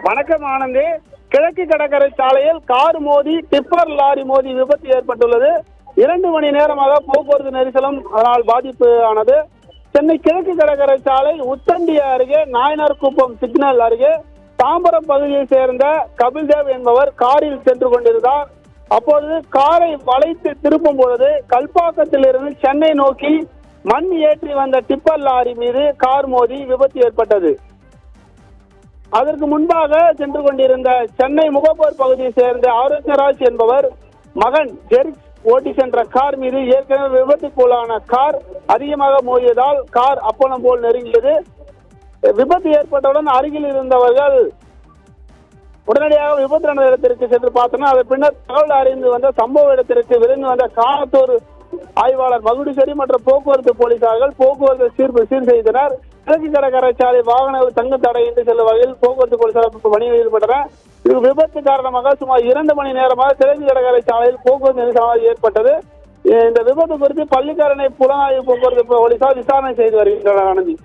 வணக்கம் ஆனந்தி. கிழக்கு கடற்கரை சாலையில் கார் மோதி டிப்பர் லாரி மோதி விபத்து ஏற்பட்டுள்ளது. 2 மணி நேரமாக போக்குவரத்து நெரிசலும் அதனால் பாதிப்பு ஆனது. சென்னை கிழக்கு கடற்கரை சாலை உத்தண்டி அருகே நாயனார்குப்பம் சிக்னல் அருகே தாம்பரம் பகுதியை சேர்ந்த கபில்தேவ் என்பவர் காரில் சென்று கொண்டிருந்தார். அப்போது காரை வளைத்து திருப்பும் பொழுது கல்பாக்கத்தில் இருந்து சென்னை நோக்கி மண் ஏற்றி வந்த டிப்பர் லாரி மீது கார் மோதி விபத்து ஏற்பட்டது. அதற்கு முன்பாக சென்று கொண்டிருந்த சென்னை முகப்பூர் பகுதியை சேர்ந்த ஆரோக்கியராஜ் என்பவர் மகன் ஜெரிக்ஸ் ஓட்டி சென்ற கார் மீது ஏற்கனவே விபத்துக்குள்ளான கார் அதிகமாக மோதியதால் கார் அப்பளம் போல் நெருங்கியது. விபத்து ஏற்பட்டவுடன் அருகில் இருந்தவர்கள் உடனடியாக விபத்து நடந்த இடத்திற்கு சென்று பார்த்தனர். அதன் பின்னர் தகவல் அறிந்து வந்த சம்பவ இடத்திற்கு விரைந்து வந்த காணத்தூர் ஆய்வாளர் மகுடீஸ்வரி மற்றும் போக்குவரத்து போலீசார்கள் போக்குவரத்து சீர் செய்தனர். கிழக்கு கடற்கரை சாலை வாகனங்கள் தங்கு தடையின்றி செல்லும் வகையில் போக்குவரத்து போலீசார் பணியில் ஈடுபட்டனர். இது விபத்து காரணமாக சுமார் 2 மணி நேரமாக கிழக்கு கடற்கரை சாலையில் போக்குவரத்து நெரிசல் ஏற்பட்டது. இந்த விபத்து குறித்து பள்ளிக்கரணை புலனாய்வு போக்குவரத்து போலீசார் விசாரணை செய்து வருகின்றனர். ஆனந்தி.